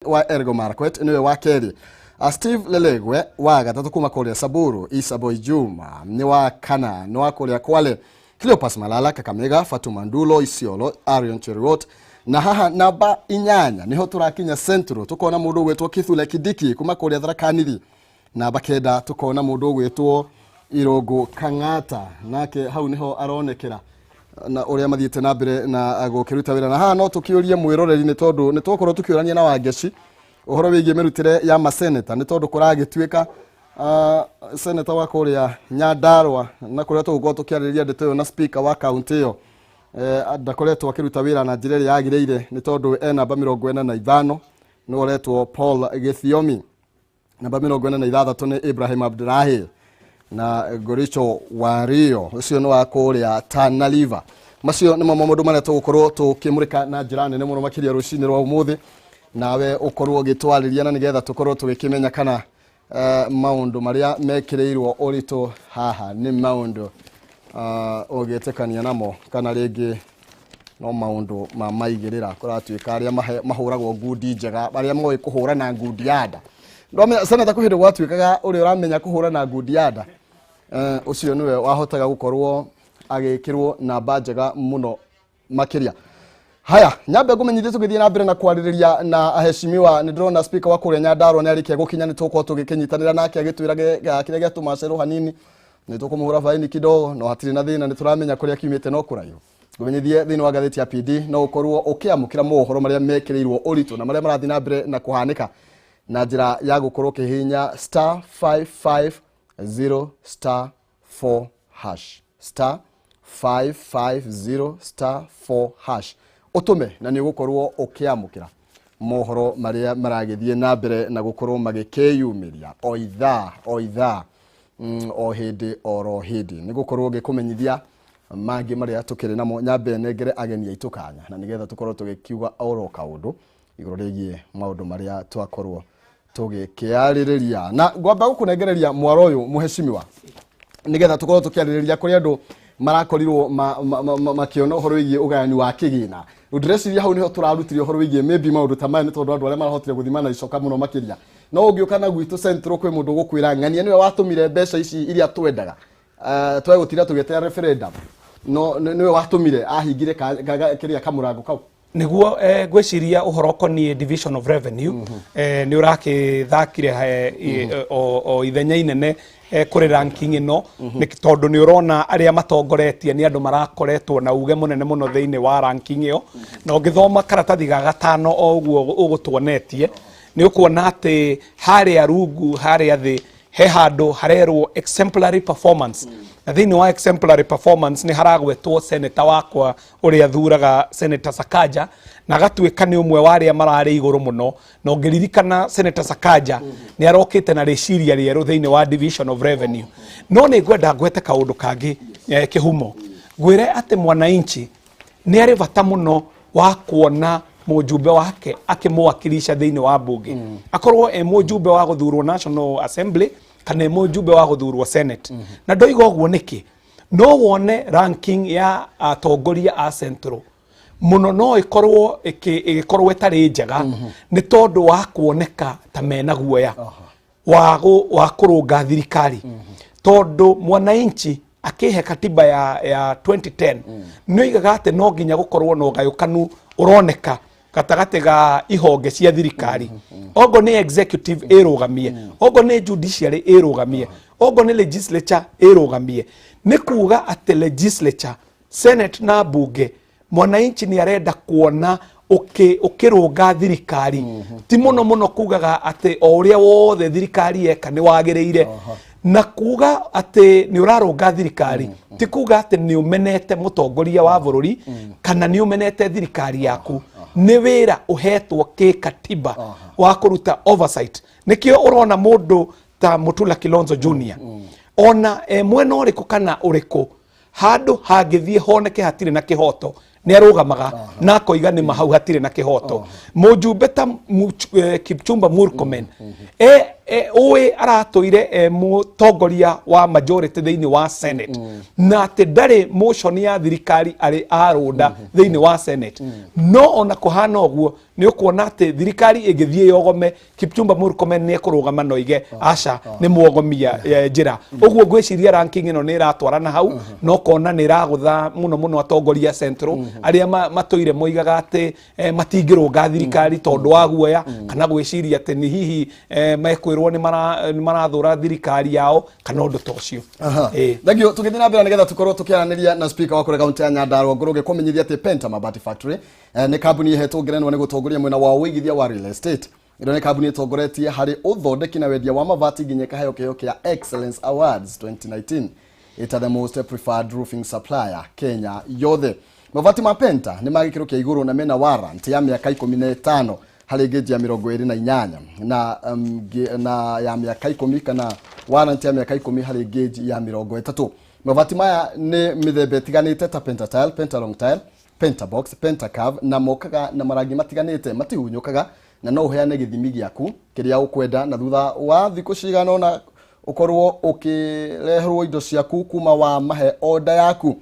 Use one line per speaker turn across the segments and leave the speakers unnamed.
wa Ergo Market niwe wa keri. Steve Lelegwe wa gatatu kuma kuria Saburu, Isa Boy Juma ni wa kana ni wa kuria Kwale, Cleopas Malala, Kakamega, Fatuma Ndulo, Isiolo, Arion Cheriot na haha namba inyanya niho turakinya Central. Tukona mundu wetwo Kithule Kidiki kuma kuria Tharakaniri, na bakeda tukona mundu wetwo Irogo Kangata, nake hau niho aronekera na uria mathiete na mbere na agokiruta wira. Na haha no tukiurie mwiroreri ni tondu ni tukorwo tukiurania na Wangeci uhoro wigie mirutire ya maseneta ni tondu kuragituika seneta wa kuria Nyandarua na kuria tugukorwo tukiariria ndeto yo na speaker wa county yo ndakoretwo akiruta wira na njira iria yagireire ni tondu namba 45 no oretwo Paul Githiomi, namba 46 ni Ibrahim Abdulahi na Goricho Wario ucio no akuria Tana River. Macio ni mamundu maria tugukorwo tukimurika na njira nene muno makiria rucini rwa umuthi, nawe ukorwo gitwariria na nigetha tukorwo tugikimenya kana maundu maria mekireirwo urito haha ni maundu ugetekania namo kana ringi no maundu ma maigirira kuratuika aria mahuragwo ngundi njega aria moe kuhura na ngundi yada. Ndo seneta kuhindu gwatuikaga uri uramenya kuhura na ngundi yada ucio niwe wahotaga gukorwo agikirwo namba njega muno makiria. Haya, nyambe ngumenyithie tugithie na mbere na kwaririria na aheshimiwa ni ndrona speaker wa kuria Nyandarua ni arikia gukinya ni tuko tugikinyitanira nake agitwira kire gya tumaceru hanini ni tukumuhura faini kidogo no hatiri na thina ni turamenya kuria kiumite no kurayo. Ngumenyithie thini wa gatheti ya PD no ukorwo ukiamukira mohoro maria mekireirwo urito na maria marathi na mbere na kuhanika na njira ya gukorwo kihinya *550*4# *550*4# utume na ni gukorwo ukiamukira mohoro maria maragithie na mbere na gukorwo magikeyumiria oitha o hindi oro hindi ni gukorwo gikumenyithia mangi maria tukiri namo. Nyambe negere ageni aitukanya na nigetha tukorwo tugikiuga oro kaundu iguru rigie maundu maria twakorwo tugikiaririria na ngwamba gukunengereria mwaro uyu muheshimiwa nigetha tukorwo tukiaririria kuri andu marakorirwo makiona uhoro wigie ugayani wa kigina. Udresiria hau niho turarutirio uhoro wigie maybe maundu ta maya ni tondu andu aria marahotire guthimana icoka muno makiria. No ungiuka na gwitu Central kwi mundu gukwira ng'ania niwe watumire mbeca ici iria twendaga twegutira tugetea referendum no niwe watumire ahingire kiria kamurango kau
niguo gwiciria uhoro koni division of revenue ni urakithakire o ithenya inene kuri ranking ino ni tondu ni urona aria matongoretie ni andu marakoretwo na uge munene muno theine wa ranking iyo no ngithoma karatathi ga gatano o uguo ugutwonetie ni ukuona ati haria rungu haria thi he handu harerwo exemplary performance na thini wa exemplary performance ni haragwetwo senator wakwa uria thuraga Senator Sakaja na gatuika ni umwe waria marari iguru muno no ngiririkana Senator Sakaja ni arokite na reciria rieru thini wa division of revenue no ni ngwenda ngwete kaundu kangi Kihumo gwire ati mwananchi ni ari bata muno wa kuona mujumbe wake akimwakilisha thini wa bunge akorwo mujumbe wa guthurwo National Assembly kana mujumbe wa guthurwo Senate na ndoiga uguo niki no wone ranking ya atongoria a Central muno no ikorwo etari njega ni tondu wa kuoneka ta mena guoya wa kurunga thirikari tondu mwananchi akihe katiba ya 2010 no igaga ate no nginya gukorwo no gayukanu uroneka gatagate ga ihonge cia thirikari ogo ni executive irugamie ogo ni judiciary irugamie ogo ni legislature irugamie ni kuga ate legislature senate na bunge mwananchi ni arenda kuona ukirunga thirikari ti muno kugaga ate o uria wothe thirikari eka ni wagireire na kuga ate ni urarunga thirikari ti kuga ate ni umenete mutongoria wa bururi kana ni umenete thirikari yaku ni wira uhetwo ki katiba wa kuruta oversight nikio urona mundu ta Mutula Kilonzo Junior ona mwena uriku kana uriku handu hangithie honeke hatire na kihoto ni arugamaga na koiga ni mahau hatire na kihoto mujumbe ta Kipchumba Murkomen owe aratoire mutongoria wa majority thiini wa Senate na ati ndari motion ya thirikari ari aroda thiini wa Senate no ona kuhana oguo ni ukuona ati thirikari igithie yogome Kipchumba Murkomen ni kurugama no ige aca ni muogomia njira oguo ngwiciria ranking ino ni iratwarana hau no kona ni iragutha muno atongoria Central aria matoire moigaga ati matingirunga thirikari tondu wa guoya kana gwiciria ati ni hihi mekwirwo ni marathura thirikari yao kana undu tocio.
Thagio tugithina na mbere nigetha tukorwo tukiaraniria na speaker wa kure kaunti ya Nyandarua Nguruge kumenyithia ati Penta Mabati Factory ni kambuni ihetwo ngerenwa ni gutongoria mwena wa uigithia wa real estate. Ino ni kambuni itongoretie hari uthondeki na wendia wa mabati nginya kaheo kia Excellence Awards 2019 ita the most preferred roofing supplier Kenya yothe. Mabati ma Penta ni magikiro kia iguru na mena warrant ya miaka 15 hari geji ya 28 na ya miaka 10 kana warrant ya miaka 10 hari geji ya 30. Mabati maya ni mithemba itiganite ta Penta Tile, Penta Long Tile, Penta Box, Penta Curve na mokaga na marangi matiganite matihunyukaga na no uheane githimi giaku kiria ukwenda na thutha wa thiku cigana ona ukorwo ukireherwo indo ciaku kuma wa mahe order yaku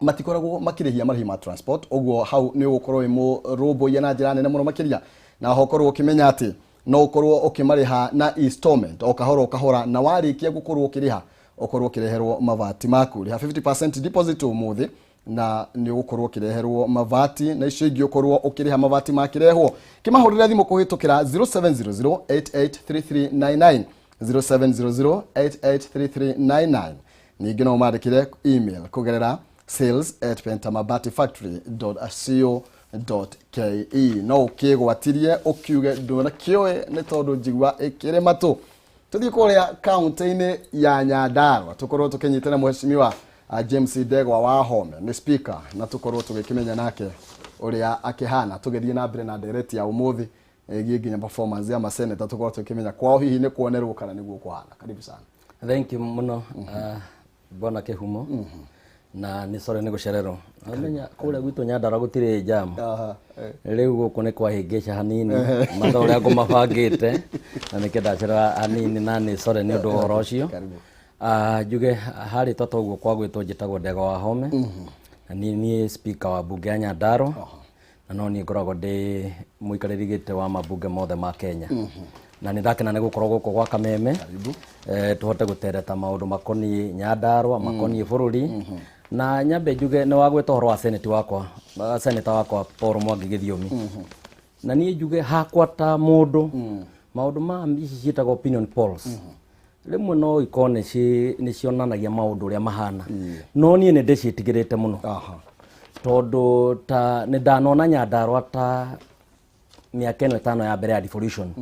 matikoragwo makirihia marhi ma transport ogwo hau ni ukorwo imo robo yana njira nene muno makiria na hokorwo ukimenya ati no ukorwo ukimariha na installment okahora na warikia gukorwo ukiriha ukorwo ukireherwo mavati maku riha 50% deposit umuthi na ni ukorwo kireherwo mavati na icio ingi ukorwo ukiriha mavati makirehwo kimahurira thimu kuhitukira 0700883399 0700883399 ningi no mandikire email kugerera sales@pentamabatifactory.co.ke no ukigwatirie ukiuge ndona kioe ni tondu njigwa ikire matu tuthie kuria county-ini ya Nyandarua tukorwo tukinyitana mheshimiwa James Degwa wa Home ni speaker na tukorwo tugikimenya nake uria akihana tugithie na mbere na direct ya umuthi giginya performance ya maseneta tukorwo tukimenya kwao hihi ni kuonerwo kana niguo kuhana. Karibu sana.
Thank you muno bwana Kihumo na ni sore ni gucererwo amenya kule gwitu Nyandarua gutire jam riu guku ni kwahingica hanini mathoria ngumabangite na nikendacera hanini na ni sore ni undu horo ucio juge hari toto uguo kwa gwitwo njitagwo Ndegwa wa Home na ni speaker wa bunge ya Nyandarua na no ni ngoragwo ndi muikariri gite wa mabunge mothe ma Kenya na nindakena ni gukorwo guku gwa Kameme tuhote gutereta maundu makoni Nyandarua makoni bururi na nyambe njuge ni wagweta horo wa senate wakwa senator wakwa Paul Mwangi Githiomi na ni njuge hakwa ta mundu maundu ma mbici ciitagwo opinion polls rimwe no ikone ni cionanagia maundu uria mahana no nie ni ndicitigirite muno tondu ta ni ndanona Nyandarua ta miaka 5 ya mbere ya devolution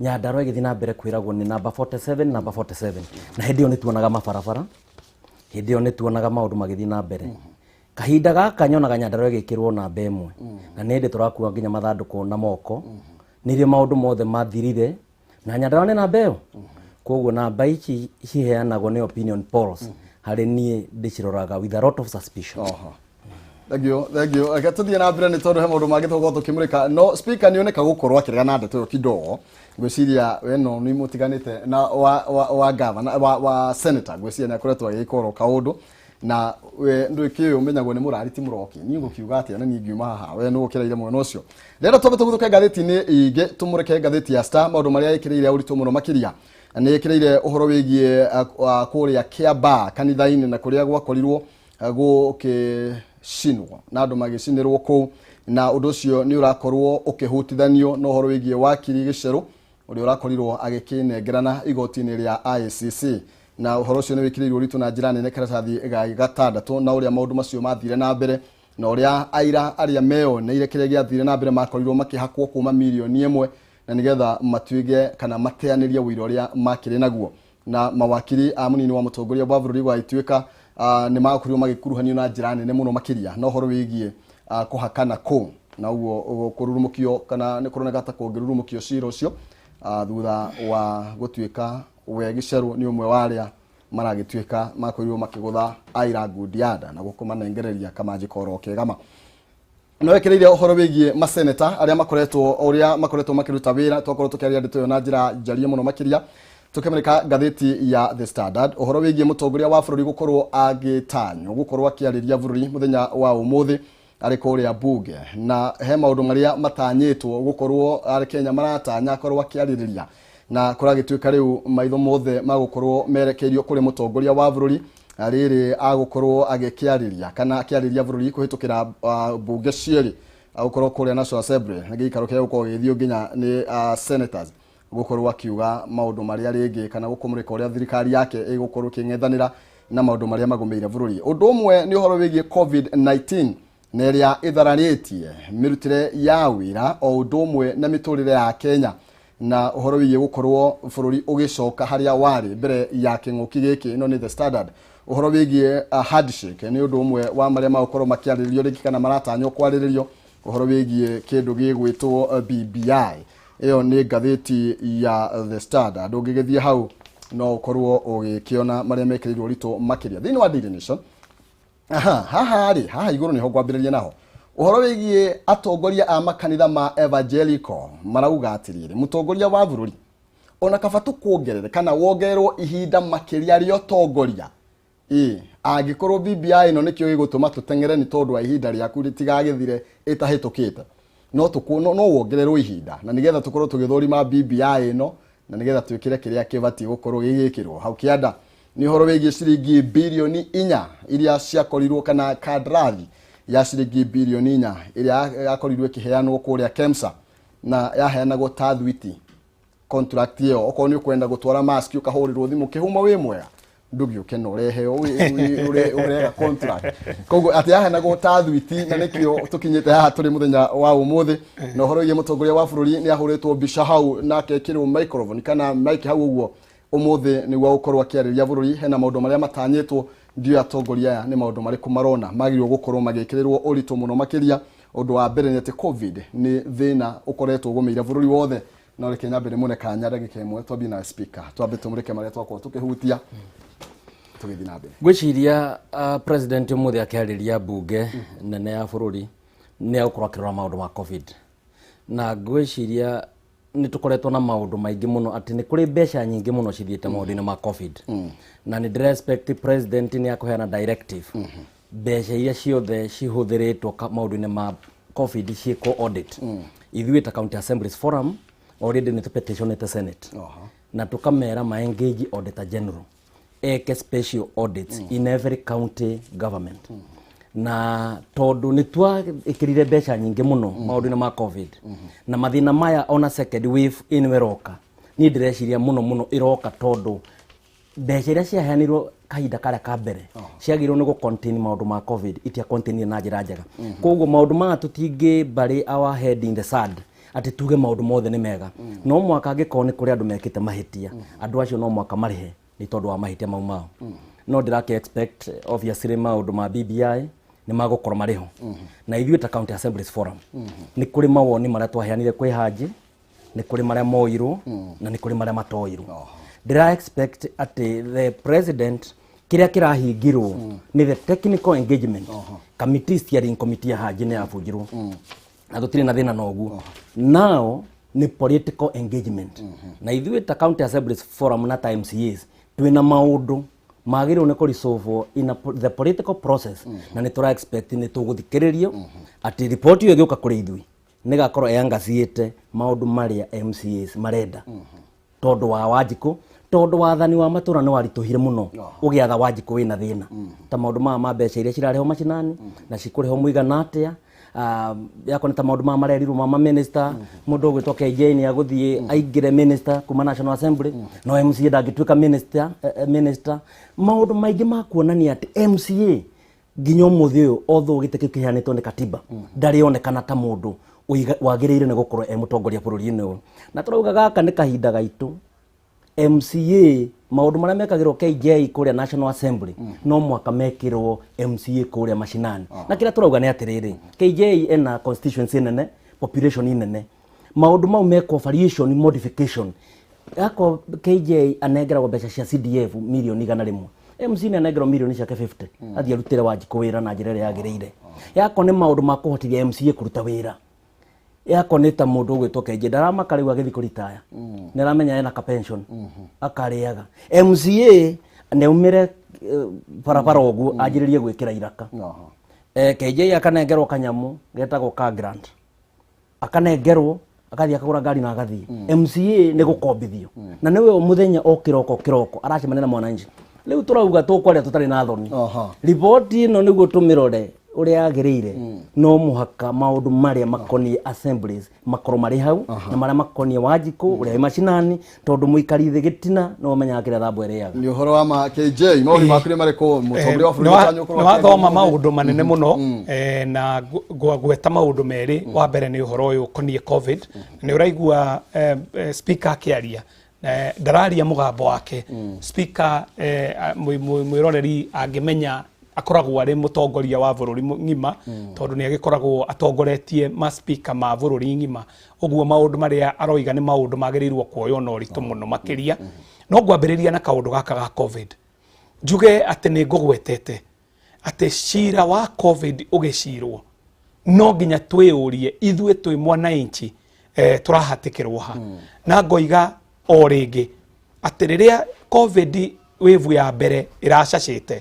Nyandarua igithii na mbere kwiragwo ni number 47 na hindi oni tuonaga mabarabara hindi oni tuonaga maundu magithii na mbere kahinda gaka nyonaga Nyandarua igikirwo na mbemwe na ni ndi turakua nginya mathanduku na moko nirio maundu mothe mathirire na Nyandarua ni na mbeo koguo namba ici ciheanagwo ni opinion polls hari nie ndiciroraga with a lot of suspicion.
Thank you. Tuthie na mbere ni tondu he maundu magithogo tukimurika no speaker nioneka gukorwo akirigana ndeto kidogo gwiciria we no ni mutiganite na wa governor wa senator gwiciria ni akoretwo agikoro kaundu na we ndwiki umenyagwo ni murariti muroki ni ngukiuga atia na ni ngiuma haha we no ukiraire mwena ucio rero tobe tuguthuke ngatheti-ini ingi tumurike ngatheti ya Star maundu maria ikiriire uritu muno makiria ni ikiriire uhoro wigie kuria Kiaba kanitha-ini na kuria gwakorirwo gukishinwo na andu magicinirwo ku na undu ucio ni urakorwo ukihutithanio no uhoro wigie wakiri Giceru uri urakorirwo agikinengerana igoti-ini ria ICC na uhoro ucio ni wikiriirwo ritu na njira nene karatathi gatandatu na uria maundu macio mathire na mbere na uria aira aria meo na irekeria giathire na mbere makorirwo makihakwo kuma milioni 1 na nigetha matuige kana mateanirie wira uria makiri naguo na mawakiri a munini wa mutongoria wa bururi wa ituika ni makorirwo magikuruhanio na njira nene muno makiria no horo wigie kuhakana ku na uguo kururumukio kana ni kuroneka ta kungirurumukio cira ucio thutha wa gutuika we Giceru ni umwe waria maragituika makorirwo makigutha aira ngudiada na gukomanengereria kama njikoro kegama no ekereire uhoro wigie maseneta aria makoretwo makiruta wira twakorwo tukiaria ndito yo na njira njarie muno makiria tukemereka gatheti ya The Standard uhoro wigie mutongoria wa bururi gukorwo agitanyo gukorwo akiariria bururi muthenya wa umuthi ari kuria bunge na he maundu maria matanyitwo gukorwo ari Kenya maratanya korwo akiaririria na kuragituika riu maitho mothe magukorwo merekeirio kuri mutongoria wa bururi ariri agukorwo agikiariria kana akiariria bururi kuhitukira bunge cieri agukorwo kuria National Assembly na gikaro kia gukorwo githio nginya ni senators gukorwo akiuga maundu maria ringi kana gukumurika uria thirikari yake igukorwo king'ethanira na maundu maria magumeire bururi. Undu umwe ni uhoro wigie COVID-19 neria itharanitie mirutire ya wira o undu umwe na miturire ya Kenya na uhoro wigie gukorwo bururi ugicoka haria wari mbere ya king'uki giki no ni The Standard uhoro wigie handshake ni undu umwe wa maria magukorwo makiariririo ringi kana maratanyo kwariririo uhoro wigie kindu gigwitwo BBI. Iyo ni gatheti ya The Standard ungigithie hau no ukorwo ugikiona maria mekirirwo rito makiria thini wa Daily Nation. Haha iguru niho gwambiriria naho uhoro wigie atongoria a makanitha ma evangelical marauga atiriri mutongoria wa bururi ona kabatu kuongerere kana wongererwo ihinda makiria rio tongoria angikorwo BBI no nikio gigutuma tutengere ni tondu wa ihinda riaku ritigagithire itahitukite no wongererwo ihinda na nigetha tukorwo tugithorima BBI no na nigetha twikire kiria kibati gukorwo gigikirwo hau kianda ni horo wigie ciringi bilioni 4 iria ciakorirwo kana kadrathi ya ciringi bilioni 4 iria yakorirwo kiheanwo kuria KEMSA na yaheanagwo ta thwiti contract iyo okorwo ni kwenda gutwara mask ukahurirwo thimu Kihumo wi mwega ndugi ukeno rehe urega contract kogo ati yaheanagwo ta thwiti na nikio tukinyite haha turi muthenya wa umuthi no horo wigie mutongoria wa bururi ni ahuritwo mbica hau na akekirwo microphone kana mic hau uguo umuthi ni gwa gukorwo akiariria bururi hena maundu maria matanyitwo ndio atongoria ni maundu mari kumarona magirio gukorwo magikirirwo urito muno makiria undu wa mbere ni ati covid ni thina ukoretwo gumeira bururi wothe no reke nyambe mune kanya ndagika imwe twabi na speaker twambe tumurike maria twakwa tukihutia tugithi na mbere
gwiciria president umuthi akiariria bunge nene ya bururi ni agukorwo akirora maundu ma covid na gwiciria ni tukoretwo na maundu maingi muno ati ni kuri mbeca nyingi muno cithiete maundu-ini ma covid na ni respect president ni akuheana directive mbeca iria ciothe cihuthiritwo maundu-ini ma covid ciiko audit ithuĩ ta county assemblies forum already ni petition at senate na tukamera ma engage auditor general eke special audits in every county government na tondu ni twa ikirire mbeca nyingi muno maundu-ini ma covid na mathina maya ona second wave inweroka ni ndireciria muno iroka tondu mbeca iria ciaheanirwo kahinda karia ka mbere ciagirwo ni gu contain maundu ma covid itia contain na njira njega koguo maundu ma tutingi bari our head in the sand ati tuge maundu mothe ni mega no mwaka angikorwo ni kuri andu mekite mahitia andu acio no mwaka marihe ni tondu wa mahitia mau mao no ndirake expect obviously maundu ma BBI ni magukorwo mariho na ithuĩ ta county assemblies forum ni kuri mawoni maria twaheanire kwi haji ni kuri maria moirwo na ni kuri maria matoirwo ndira expect ati the president kiria kirahingirwo ni the technical engagement committee steering committee ya haji ni yabunjirwo na tutire na thina noguo now ni political engagement na ithuĩ ta county assemblies forum na ta MCAs twina maundu magirwo ni kurisolve in the political process na ni tura expect ni tuguthikiririo ati report iyo gioka kuri ithuĩ ni gakorwo yangaciite maundu maria MCAs marenda tondu wa Wanjiku tondu wathani wa matura ni warituhire muno ugiatha Wanjiku wina thina ta maundu ma mbeca iria cirariho macinani na cikuriho muigana atia yakone ta maundu marerirwo ma minister mundu ugwitwo KJ ni aguthie aingire minister kuma National Assembly no MCA ndangituika minister maundu maingi ma kuonania ati MCA nginya umuthi uyu otho ugiteke kihanitwo ni katiba ndari onekana ta mundu wagiriire ni gukorwo mutongoria bururi-ini uyu na turauga gaka ni kahinda gaitu MCA maundu maria mekagirwo KJ kuria National Assembly no mwaka mekirwo MCA kuria mashinani na kila turauga ni atiriri KJ ena constituency nene population nene maundu mau meko variation modification yako KJ anegera mbeca cia CDF milioni 100 MC ni anegera milioni cia 50 athia rutire Wanjiku wira na njira ĩrĩa yagĩrĩire yako nĩ maũndũ ma kũhotithia MCA kũruta wĩra yako nĩ ta mũndũ ũgwĩtwo Kenje ndaramaka rĩu agĩthiĩ kũritaya nĩramenya ena ka pension akarĩaga MCA neumire barabara ũguo anjĩrĩrie gwĩkĩra iraka Kenje akanengerwo kanyamũ getagwo ka grant akanengerwo akathia akagũra ngari na agathiĩ MCA nĩ gũkombithio na nĩwe mũthenya o kĩroko aracemania na mwananchi rĩu tũrauga tũkwaria tũtarĩ na thoni riboti ĩno nĩguo tũmĩrore ũrĩa agĩrĩire no mũhaka maũndũ marĩa makoniĩ assemblies makorwo marĩ hau na marĩa makoniĩ Wanjikũ ũrĩa wĩ macinani tondũ mũikari thĩ gĩtina no menyaga kĩrĩa thambo ĩrĩaga
nĩ ũhoro wa ma KJ maũndũ maku nĩ marĩkũ mũtongoria wa bũrũri wa Kenya
nĩ wathoma maũndũ manene mũno na gweta maũndũ merĩ wa mbere nĩ ũhoro ũyũ ũkoniĩ covid nĩ ũraigua speaker akĩaria ndararia mũgambo wake speaker mwĩroreri angĩmenya akoragwo arĩ mũtongoria wa bũrũri ng'ima tondũ nĩ agĩkoragwo atongoretie ma speaker ma bũrũri ng'ima ũguo maũndũ marĩa aroiga nĩ maũndũ magĩrĩirwo kuoywo na ũritũ mũno makĩria no ngwambĩrĩria na kaũndũ gaka ga covid njuge atĩ nĩ ngũgwetete atĩ cira wa covid ũgĩcirwo no nginya twĩũrie ithuĩ twĩ mwananchi tũrahatĩkĩrwo ha na ngoiga o rĩngĩ atĩ rĩrĩa covid wave ya mbere ĩracacĩte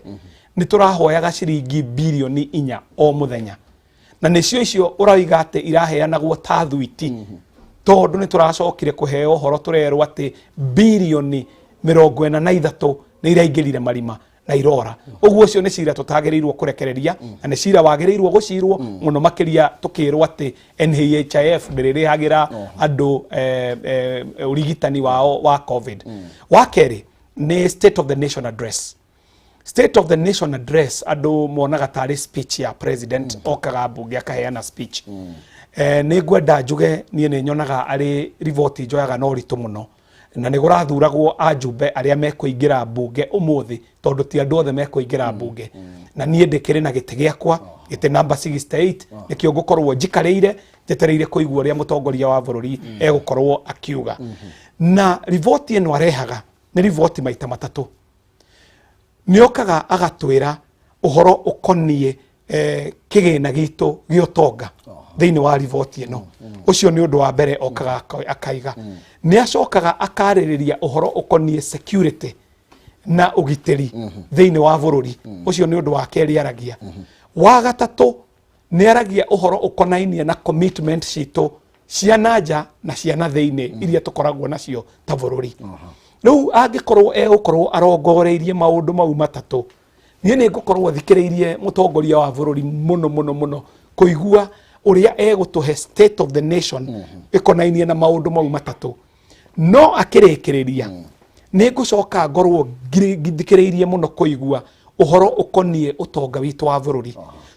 nĩ tũrahoyaga ciringi bilioni 4 o mũthenya na nĩcio icio ũraiga atĩ iraheanagwo ta thwiti tondũ nĩ tũracokire kũheo ũhoro tũrerwo atĩ bilioni 43 nĩ iraingĩrire marima na irora ũguo ũcio nĩ cira tũtagĩrĩirwo kũrekereria na nĩ cira wagĩrĩirwo gũcirwo mũno makĩria tũkĩrwo atĩ NHIF ndĩrĩrĩhagĩra andũ ũrigitani wao wa covid wa kerĩ nĩ state of the nation address State of the Nation address andũ monaga tarĩ speech ya president okaga mbunge akaheana speech nĩ ngwenda njuge niĩ nĩ nyonaga arĩ riboti njoyaga no ritũ mũno na nĩ gũrathuragwo ajumbe arĩa mekũingĩra mbunge ũmũthĩ tondũ ti andũ othe mekũingĩra mbunge na niĩ ndĩkĩrĩ na gĩtĩ gĩakwa gĩtĩ number 68 nĩkĩo ngũkorwo njikarĩire njetereire kũigua ũrĩa mũtongoria wa bũrũri egũkorwo akiuga na riboti ĩno arehaga nĩ riboti maita matatũ nĩokaga agatwĩra ũhoro ũkoniĩ kĩgĩna gitũ gĩotonga thĩinĩ wa riboti ĩno ũcio nĩ ũndũ wa mbere okaga akaiga nĩ acokaga akarĩrĩria ũhoro ũkoniĩ security na ũgitĩri thĩinĩ wa bũrũri ũcio nĩ ũndũ wa kerĩ aragia wa gatatũ nĩ aragia ũhoro ũkonainie na commitment citũ cia nanja na cia na thĩinĩ iria tũkoragwo nacio ta bũrũri rĩu angĩkorwo egũkorwo arongoreirie maũndũ mau matatũ niĩ nĩ ngũkorwo thikĩrĩirie mũtongoria wa bũrũri mũno kũigua ũrĩa egũtũhe state of the nation ĩkonainie na maũndũ mau matatũ no akĩrĩkĩrĩria nĩ ngũcoka ngorwo thikĩrĩirie mũno kũigua ũhoro ũkoniĩ ũtonga witũ wa bũrũri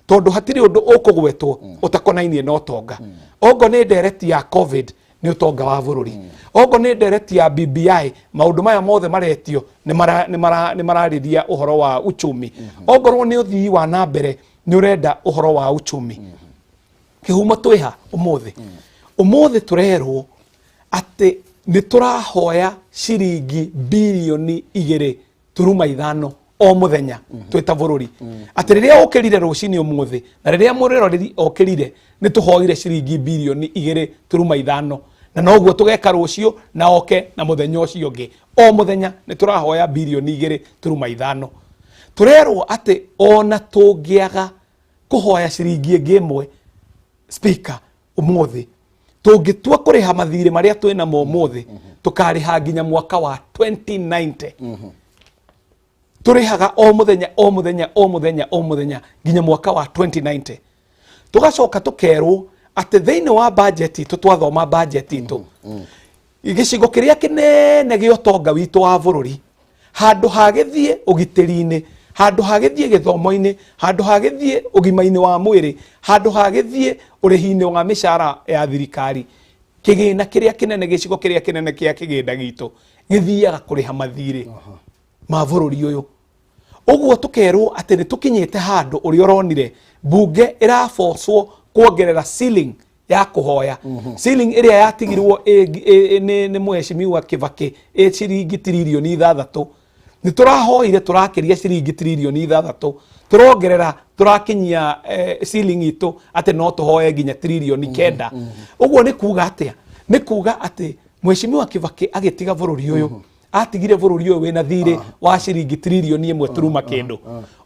tondũ hatirĩ ũndũ ũkũgwetwo ũtakonainie na ũtonga ongo nĩ ndereti ya covid nĩ ũtonga wa bũrũri ongo nĩ ndereti ya BBI maũndũ maya mothe maretio nĩ mararĩria ũhoro wa uchumi ongorwo nĩ ũthii wa na mbere nĩ ũrenda ũhoro wa uchumi Kihumo twĩha ũmũthĩ tũrerwo atĩ nĩ tũrahoya ciringi bilioni 2.5 o mũthenya twĩta bũrũri atĩ rĩrĩa ũkĩrire rũcinĩ ũmũthĩ na rĩrĩa mũreroreri okĩrire nĩ tũhoire ciringi bilioni 2.5 na noguo tũgeka rũcio na oke na mũthenya ũcio ũngĩ o mũthenya nĩ tũrahoya bilioni 2.5 tũrerwo atĩ ona tũngĩaga kũhoya ciringi ĩmwe speaker ũmũthĩ tũngĩtua kũrĩha mathirĩ marĩa twĩna mo ũmũthĩ tũkarĩha nginya mwaka wa 2090 tũrĩhaga o mũthenya nginya mwaka wa 2090 tũgacoka tũkerwo atĩ thĩinĩ wa budget itũ twathoma budget itũ gĩcigo kĩrĩa kĩnene gĩotonga witũ wa bũrũri handũ hagĩthiĩ ũgitĩri-inĩ handũ hagĩthiĩ gĩthomo-inĩ handũ hagĩthiĩ ũgima-inĩ wa mwĩrĩ handũ hagĩthiĩ ũrĩhi-inĩ wa mĩcara ya thirikari kĩgĩna kĩrĩa kĩnene gĩcigo kĩrĩa kĩnene kĩa kĩgĩna gitũ gĩthiaga kũrĩha mathirĩ ma bũrũri ũyũ ũguo tũkerwo atĩ nĩ tũkinyĩte handũ ũrĩa ũronire mbunge ĩrabocwo kuongerera ceiling ya kũhoya ceiling ĩrĩa yatigirwo nĩ mheshimiwa Kibaki ciringi trilioni 6 nĩ tũrahoire tũrakĩria ciringi trilioni 6 turongerera turakinyia ceiling itu ate no tuhoe nginya trillion kenda uguo ni kuga atia ni kuga ati Mheshimiwa Kibaki agitiga bururi uyu atigire bururi uyu wina thiri wa ciringi trillion 1 turuma kindu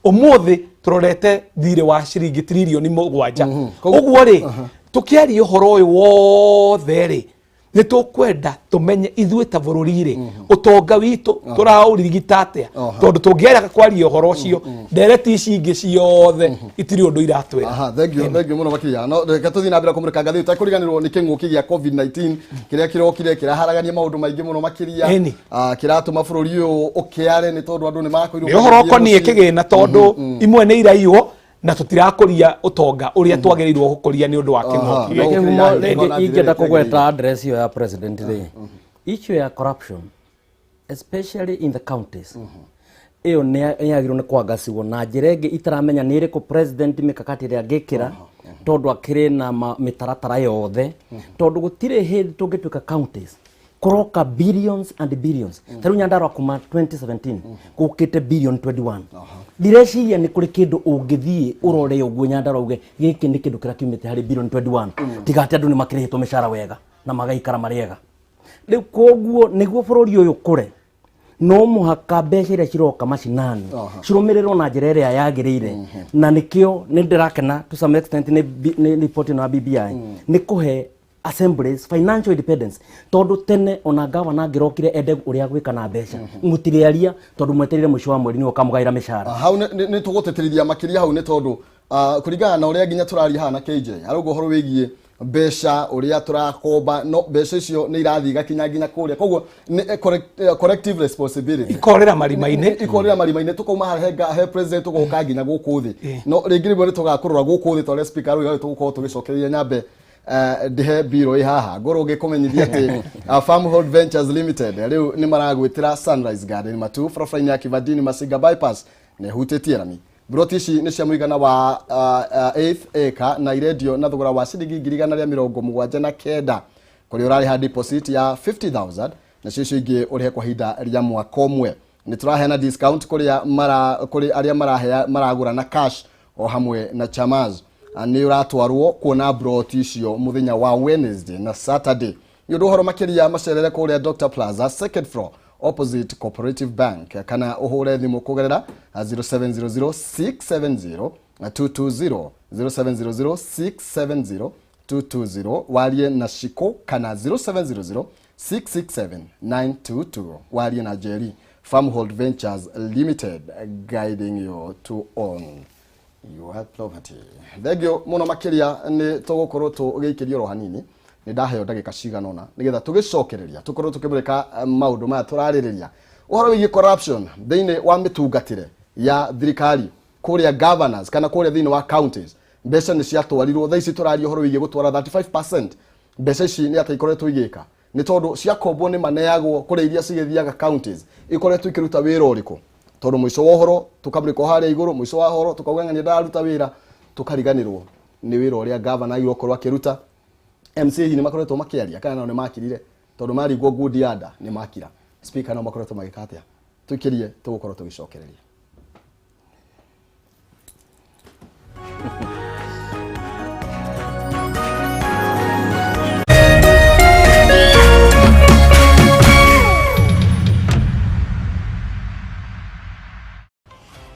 umuthi turorete thiri wa ciringi trillion 7 uguo ri tukiaria uhoro uyu wothe ri ni tukwenda tumenye ithuĩ ta bururi ri utonga witu turaurigita atia tondu tungiera kwaria uhoro ucio ndereti ici ingi ciothe itiri undu iratwira.
Thank you muno makiria no reke tuthi na mbere kumurika ngathi utakuriganirwo ni king'uki gia COVID-19 kiria kirokire kiraharagania maundu maingi muno makiria kiratuma bururi uyu ukiare ni tondu andu ni makoirwo
ni uhoro konie kigina tondu imwe ni iraiywo na tutirakuria utonga uria twagereirwo gukuria ni undu wa king'uki.
Ingenda kugweta address yo ya president ri issue ya corruption especially in the counties iyo ni yagirwo ni kwangacirwo na njira ingi itaramenya ni iriku president mikakati ria ngikira tondu akiri na mitaratara yothe tondu gutire hindi tungituika counties kuroka billions and billions taru Nyandarua kuma 2017 gukite billion 21 direciria ni kuri kindu ungithie urore uguo Nyandarua uge giki ni kindu kira kiumite hari billion 21 tigate andu ni makirihitwo mishara wega na magaikara mariega riu koguo niguo bururi uyu kure no muhaka mbeca iria ciroka macinani cirumirirwo na njira iria yagirire na nikio ni ndirakena to some extent ni report na BBI ni kuhe assemblies financial independence tondu tene ona governor ngirokire ende uria gwika na mbeca mutiriaria tondu mweterire mwisho wa mweri ni ukamugaira mishara
hau ni tuguteterithia makiria hau ni tondu kuringana na uria nginya turaria hana KJ arugo horo wigie mbeca uria turakomba no mbeca icio ni irathi gakinya nginya kuria koguo ni collective responsibility
ikorera marimaine
tukoma he president tugoka nginya guku thi no ringi ribwe ni tugakurura guku thi tore speaker uyu tugukorwo tugicokereria nyambe ndihe biro ihaha ngoro ngikumenyithia ati Farmhold Ventures Limited riu ni maragwitira Sunrise Garden matu frofraini ya Kivadini Masinga bypass ne hutitie rami brotici ni cia muigana wa 8 acre na iredio na thogora wa ciringi 179 kuri urari ha deposit ya 50,000 na cio ingi urihe kwa hinda ria mwaka umwe ni turahena discount kuri aria maragura na cash o hamwe na chamas ni uratwarwo kuona broti icio muthenya wa Wednesday na Saturday yundu horo makiria macerere kuria Dr Plaza second floor opposite Cooperative Bank kana uhure thimu kugerera 0700670220 0700670220 warie na Shiko kana 0700667922 warie na Jerry. Farmhold Ventures Limited, guiding you to own your property. Thegio muno makiria ni tugukorwo tugikirio ro hanini ni ndaheo ndagika cigana ona nigetha tugicokereria tukorwo tukimurika maundu maya turaririria uhoro wigi corruption thiini wa mitungatire ya thirikari kuria governors kana kuria thiini wa counties mbeca ni ciatwarirwo thaici turaria uhoro wigi gutwara 35% mbeca ici ni ataikoretwo igika ni tondu ciakombwo ni maneagwo kuria iria cigithiaga counties ikoretwo ikiruta wira uriku tondu mwisho wa uhoro tukamurika haria iguru mwisho wa uhoro tukauga ngani ndaruta wira tukariganirwo ni wira uria governor irokorwo akiruta MC ni makoretwo makiaria kana nao ni makirire tondu marigwo good yada ni makira speaker no makoretwo magikatia tukirie tugukorwo tugicokereria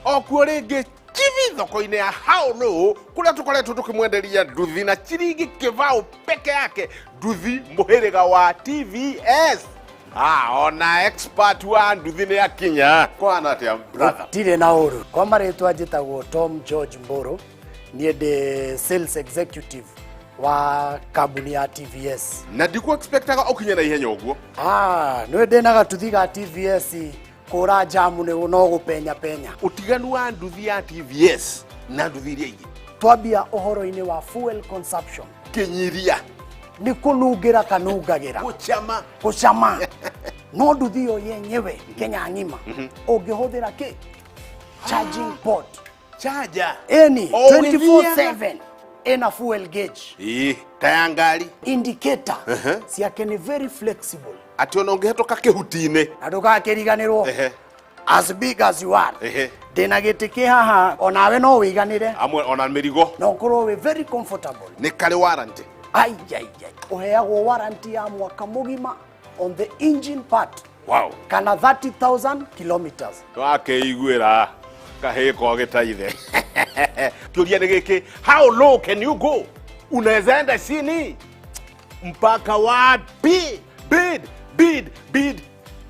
okuringi chivi thoko-ini ya Haunu kuria tukoretwo tukimwenderia nduthi na chiringi kivao peke yake nduthi muhiriga wa TVS. Ona expert wa nduthi ni akinya kwana atia brother
tire na uru kwa maretwa njitagwo Tom George Mburu nie de sales executive wa kambuni ya TVS
na ndiku expectaga ukinya na ihenya uguo
no ndenaga tuthiga TVS kura jamu ne no gupenya
utiganu wa nduthi ya TVS na nduthi iria ingi
twambia uhoro-ini wa fuel consumption
kinyiria
ni kunungira kanungagira kuchama no nduthi yo yenyewe Kenya ngima ungihuthira ki charging port
charger
any 24/7 ina fuel gauge
tayangari
indicator siake ni very flexible
ati ona ungehetoka kihutine
na ndugakiriganirwo as big as you are. Dena gitiki haha onawe no wiganire.
Amwe ona mirigo.
No kuro we very comfortable.
Ni kale warranty.
Ai. Uheagwo warranty ya mwaka mugima on the engine part.
Wow.
Kana 30,000 kilometers.
Wake igwira kahiko gitaithe. Kiuria ni giki, how low can you go? Unaweza enda chini mpaka wapi? Bid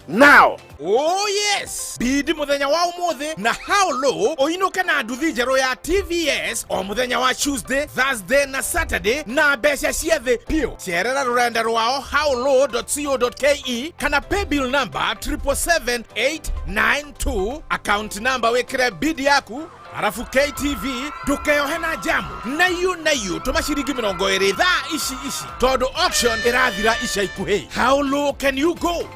now.
Oh yes, bid muthenya wa umuthi na how low oinuke na nduthi njeru ya TVS o muthenya wa Tuesday, Thursday na Saturday na mbeca ciothe pio. Cerera rurenda rwao howlow.co.ke kana pay bill number 777892, account number wekire bid yaku. Arafu KTV dukeyohe na jamu na yu tumashiringi 20 thaa ici todo auction irathira ica ikuhi. How low can you go?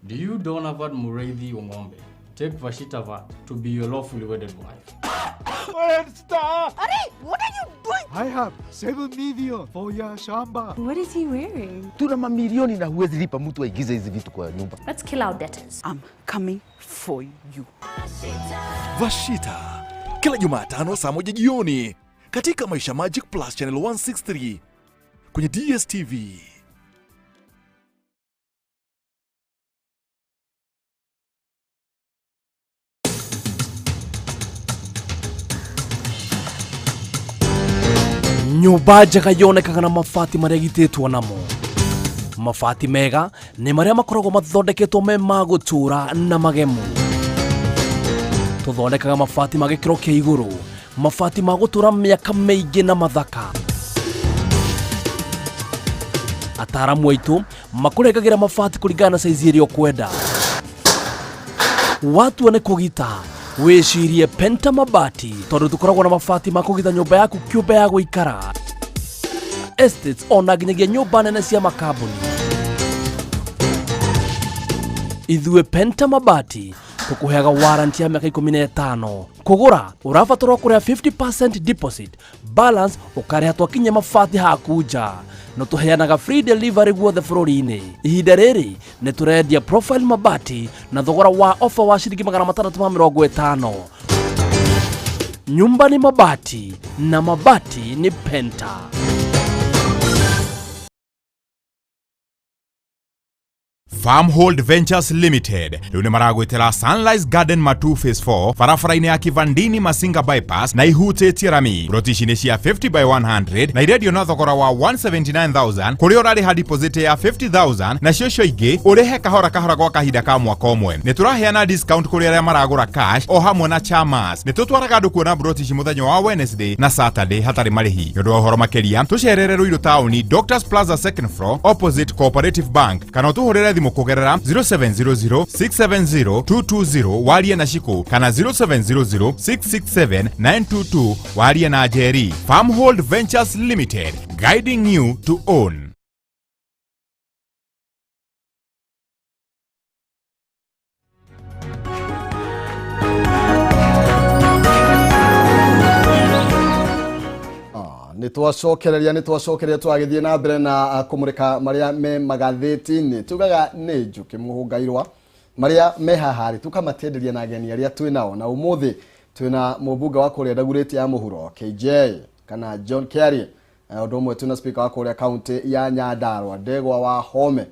Do you Donovan Mureithi Ongombe take Vashitava to be your lawfully wedded wife?
Are, what are you doing? I have 7 million for your shamba.
What is he wearing?
Tuna mamilioni na huwezi lipa mtu aigize hizi vitu kwa nyumba.
Let's kill our debtors.
I'm coming for you.
Vashita kila Jumatano saa 1 jioni katika Maisha Magic Plus channel 163 kwenye DSTV.
Nyumba njega yonekaga na mabati maria gititwo namo. Mabati mega ni maria makoragwo mathondeketwo me ma gutura na magemu. Tuthondekaga mabati ma gikiro kia iguru, mabati ma gutura miaka meigi na mathaka. Ataramu aitu makurengagira mabati kuringana na size iria ukwenda. Watu wane kugita wicirie Penta Mabati tondu tukoragwo na mabati ma kugita nyumba yaku kiumbe ya guikara. Estates ona nginyagia nyumba nene cia makambuni. Ithue Penta Mabati tukuheaga warranty ya miaka 15. Kugura urabatara kuria 50% deposit, balance ukariha twakinya mabati hakuja. No tuheanaga free delivery guothe bururi-ini. Ihinda riri ni turendia profile mabati na thogora wa offer wa shiringi 650. Nyumba ni mabati na mabati ni Penta.
Farmhold Ventures Limited rune maragwetera Sunrise Garden Matu Phase 4 farafara-ini ya Kivandini Masinga Bypass na ihutĩtie rami. Brotishini cia 50 by 100 na irendio na thogora wa 179,000 kuri urariha deposit ya 50,000 na cio ingi urihe kahora gwa kahinda ka mwaka umwe. Ni turaheana discount kuri aria maragura cash o hamwe na chamas. Ni tutwaraga andu kuona brotishi muthenya wa Wednesday na Saturday hatari marihi. Yondu wa uhoro makeria tucerere Ruiru Town Doctors Plaza second floor opposite Cooperative Bank kana tuhurire thimu kugerera 0700670220 warie na Shiko kana 0700667922 warie na Jerry. Farmhold Ventures Limited, guiding you to own.
Nitwacokereria twagithie na mbere na kumurika maria me magatheti-ini tugaga NJUKI MUHUNGA IRUA maria me hahari tukamatenderia na ageni aria twinao na umuthi twina mubunga wa kuria Ndaguriti ya Muhuro KJ kana John Kerry undu umwe twina speaker wa kuria county ya Nyandarua Ndegwa wa Home.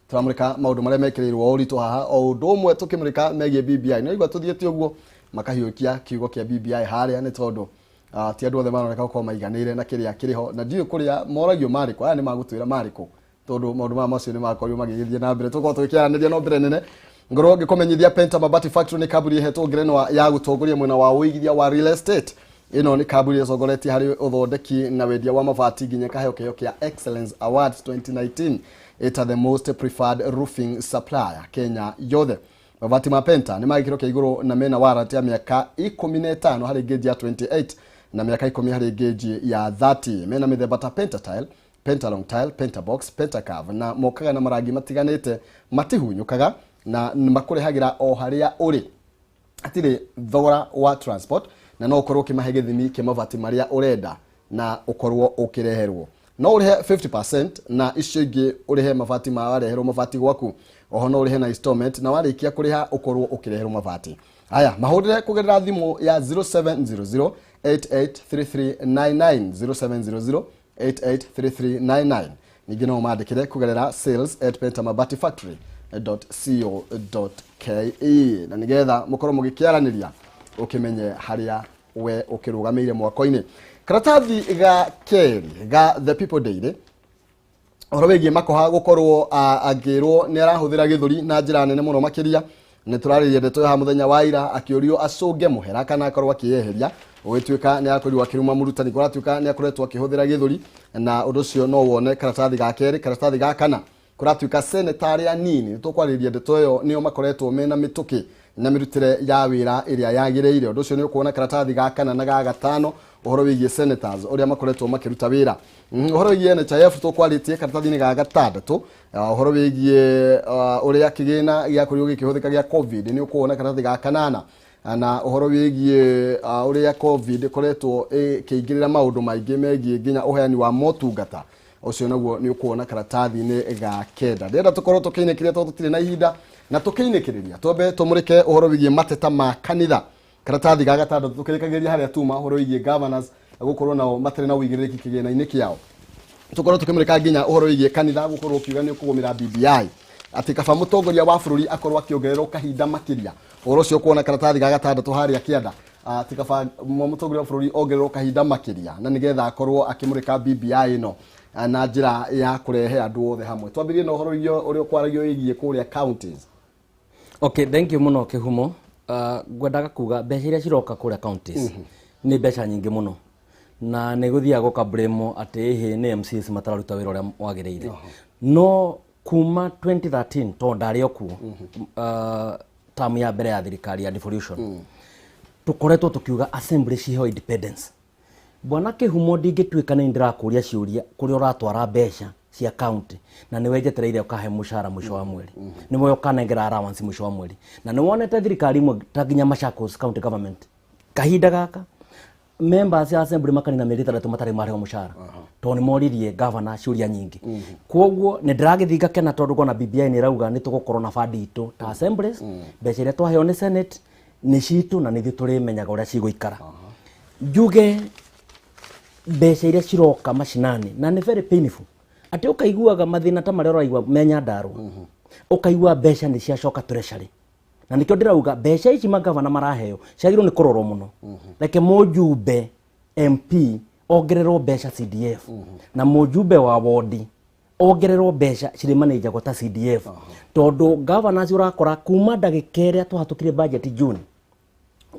Turamurika maundu maria mekirirwo uritu haha o undu umwe tukimurika megie BBI no igwa tuthiete uguo makahiukia kiugo kia BBI haria ni tondu ti andu othe maroneka ko maiganire na kiria kiriho na ndiyo kuria moragio mariko aya ni magutwira mariko tondu maundu ma macio ni makorio magigithie na mbere tuko tukiaraniria no mbere nene ngoro ngikomenyithia Penta Mabati Factory ni kaburi hetwo ngerenwa ya gutongoria mwena wa uigithia wa real estate. Ino ni kaburi icogoreti hari uthondeki na wendia wa mabati nginya kaheo kia Excellence Awards 2019 eta the most preferred roofing supplier Kenya yothe. Mabati ma Penta ni magikiro kia iguru na mena warranty ya miaka 15 hari geji ya 28 na miaka 10 hari geji ya 30. Mena mithemba ta Penta Tile, Penta Long Tile, Penta Box, Penta Curve na mokaga na marangi matiganite matihunyukaga na makurehagira o haria uri atire thogora wa transport na no ukorwo kimahe githimi kia mabati maria urenda na ukorwo ukireherwo no urihe 50% na icio ingi urihe mabati ma wareherwo mabati gwaku oho no urihe na installment na warikia kuriha ukorwo ukireherwo mabati. Aya mahurire kugerera thimu ya 0700 883399 0700883399 ningĩ no mandĩkĩre kugerera sales@pentamabati-factory.co.ke na nigetha mukorwo mugikiaranĩria ukimenye haria we ukirugamĩire mwako-inĩ. Karatathi ga keri ga The People Daily ohoro wĩgiĩ Makoha gukorwo agĩrwo nĩ arahũthĩra gĩthũri na njĩra nene mũno makĩria. Nĩ turarĩria ndeto ya muthenya wa ira akĩũrio acũnge mũhera kana akorwo akĩyeheria ũgĩtuĩka nĩ akorirwo akĩruma mũrutani kũratuĩka nĩ akoretwo akĩhũthĩra gĩthũri na ũndũ ũcio no wone karatathi ga kerĩ. Karatathi ga kana kũratuĩka senetari anini tũkwarĩria ndeto ĩyo nĩo makoretwo mena mĩtũkĩ na mĩrutĩre ya wĩra ĩrĩa yagĩrĩire. Ũndũ ũcio nĩ ũkuona karatathi ga kana na ga gatano ũhoro wĩgiĩ senators ũrĩa makoretwo makĩruta wĩra. Ũhoro wĩgiĩ NHIF tũkwarĩtie karatathi-inĩ ga gatandatũ ũhoro wĩgiĩ ũrĩa kĩgĩna gĩakorirwo gĩkĩhũthĩka gĩa COVID nĩ ũkuona karatathi ga kanana na ũhoro wĩgiĩ ũrĩa COVID koretwo ĩkĩingĩrĩra maũndũ maingĩ megiĩ nginya ũheani wa motungata ucio naguo nĩ ũkuona karatathi-inĩ ga kenda. Ndĩrenda tũkorwo tũkĩinĩkĩria tondũ tũtirĩ na ihinda na tũkĩinĩkĩrĩria twambe tũmũrĩke ũhoro wĩgiĩ mateta ma kanitha. Karatathi ga gatandatũ tũkĩrĩkagĩria harĩa tuma ũhoro wĩgiĩ governors gũkorwo nao matarĩ na ũigĩrĩrĩki kĩgĩna-inĩ kĩao. Tũkorwo tũkĩmũrĩka nginya ũhoro wĩgiĩ kanitha gũkorwo ũkiuga nĩ ũkũgũmĩra BBI atĩ kaba mũtongoria wa bũrũri akorwo akĩongererwo kahinda makĩria. Ũhoro ũcio kuona karatathi ga gatandatũ harĩa kĩanda atĩ kaba mũtongoria wa bũrũri ongererwo kahinda makĩria na nĩgetha akorwo akĩmũrĩka BBI ĩno na njĩra ya kũrehe andũ othe hamwe. Twambĩrĩrie na ũhoro ũrĩa ũkwaragio wĩgiĩ kũrĩa counties.
Okay, thank you muno Kihumo. Ngwendaga kuga mbeca iria ciroka kũrĩa counties nĩ mbeca nyingĩ mũno na nĩ gũthiaga gũkablemo atĩ ĩhĩ nĩ MCs matararuta wĩra ũrĩa wagĩrĩire. No kuma 2013 to ndarĩ okuo tamu ya mbere ya thirikari ya devolution tukoretwo tukiuga assembly ciho independence. Bwana Kihumo ndingĩtuĩka nĩ ndĩrakũria ciũria kũrĩa ũratwara mbeca cia county na nĩ wejetereire ukahe mushara mwisho wa mweri nĩ moyo kanengera allowance mwisho wa mweri na nĩ wonete thirikari imwe ta nginya Machakos county government kahinda gaka members ya assembly makanina mĩeri 3 matarĩ marĩho mushara to nĩ moririe governor ciũria nyingĩ. Kwoguo nĩ ndĩragĩthiga kena tondũ gona BBI nĩ rauga nĩ tũgũkorwo na bandi itũ ta assemblies mbeca iria twaheo nĩ senate nĩ citũ na nĩ ithuĩ tũrĩmenyaga ũrĩa cigũikara. Njuge mbeca iria ciroka mashinani na nĩ very painful ati ukaiguaga mathina ta marĩa ũraigua menya ndarwa ukaigua mbeca nĩ ciacoka treasury na nikio ndirauga mbeca ici magavana maraheo ciagirwo nĩ kũrorwo mũno. Reke mũjumbe MP ongererwo mbeca CDF na mũjumbe wa wodi ongererwo mbeca cirĩ manager ta CDF tondũ governors urakora kuma ndagĩka ĩrĩa twahatũkire budget June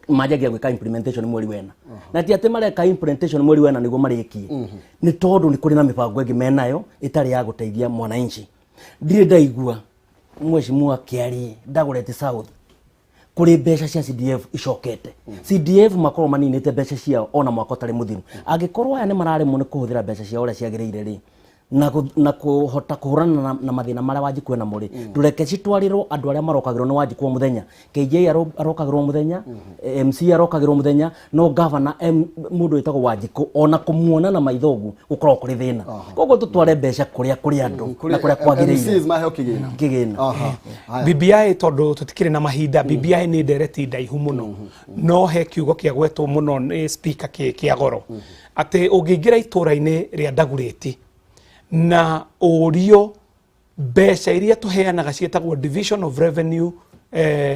majagia gwĩka implementation mweri wena na ti atĩ mareka implementation mweri wena nĩguo marĩkie nĩ tondũ nĩ kũrĩ na mĩbango ĩngĩ menayo ĩtarĩ ya gũteithia mwananchi. Ndirĩ ndaigua mheshimiwa Kiari Dagoretti South kũrĩ mbeca cia CDF icokete. CDF makorwo maninĩte mbeca ciao ona mwaka ũtarĩ mũthiru. Angĩkorwo aya nĩ mararemwo nĩ kũhũthĩra mbeca ciao ũrĩa ciagĩrĩire rĩ na kuhota kuhurana na mathina marĩa Wanjiku ena muri tureke citwarirwo andu aria marokagirwo ni Wanjiku wa muthenya KJ arokagirwo muthenya MC arokagirwo muthenya no governor mundu witagwo Wanjiku ona kumuona na maithogu gukorwo kuri thina koguo tutware mbeca kuria andu na kuria kwagiriire
MCs maheo kigina
BBI tondu tutikire na mahinda BBI ni ndereti ndaihu muno no he kiugo kia gwetwo muno ni speaker kia goro ati ungiingira itura-ini ria Ndagureti na orio mbeca iria tuheanaga cietagwo division of revenue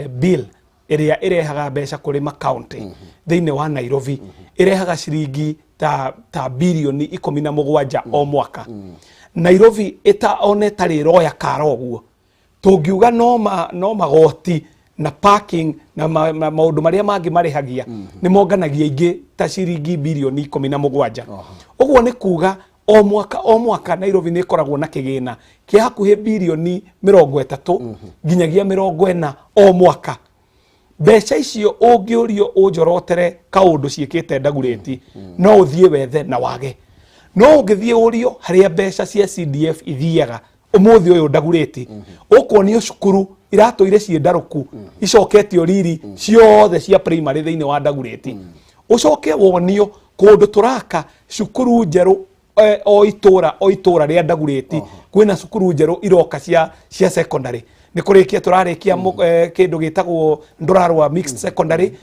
bill iria irehaga mbeca kuri ma-county thĩinĩ wa Nairobi irehaga ciringi ta bilioni 17 o mwaka. Nairobi one tarĩ roya karoguo tungiuga no magoti na parking na maundu maria mangi marihagia ni monganagia ingi ta ciringi bilioni 17. Uguo ni kuga o mwaka Nairobi nĩ koragwo na kĩgĩna kĩa hakuhĩ bilioni 30 nginyagia 40 o mwaka. Mbeca icio ũngĩũrio ũnjorotere kaũndũ ciĩkĩte Ndagureti no ũthiĩ wethe na wage. No ũngĩthiĩ ũrio harĩa mbeca cia CDF ithiaga ũmũthĩ ũyũ Ndagureti ũkuonio cukuru iratũire ciĩ ndarũku icoketio riri ciothe cia primary thĩinĩ wa Ndagureti. Ucoke wonio kũndũ tũraka cukuru njerũ o itura ria Ndagureti kwina cukuru njeru iroka cia secondary nä kå rä kia tå rarä kia kä ndå gä tagwo ndårarwa mixed secondary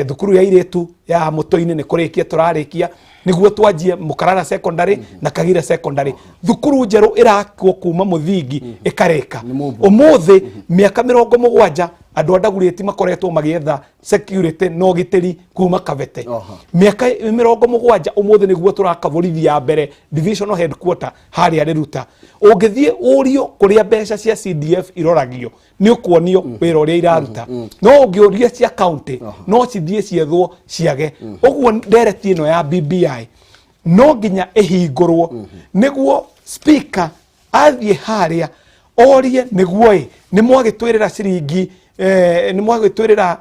thukuru ya irä ya må tå-inä nä kå rä kia tå rarä kia niguo twanjie Mukarara secondary na Kagire secondary thukuru njeru irakwo kuma muthingi ikareka umuthi miaka 70 andu andaguriti makoretwo magietha security no gitiri kuma Kavete miaka 70 umuthi niguo turakavorithia mbere divisional headquarter hari ari ruta ungithie urio kuria mbeca cia CDF iroragio ni ukwonio wira uria iraruta no ungiuria cia county no cithie ciethwo ciage uguo ndereti ino ya BBI no nginya ihingurwo niguo speaker athie haria orie niguo ni mwagitwirira ciringi ni mwagitwirira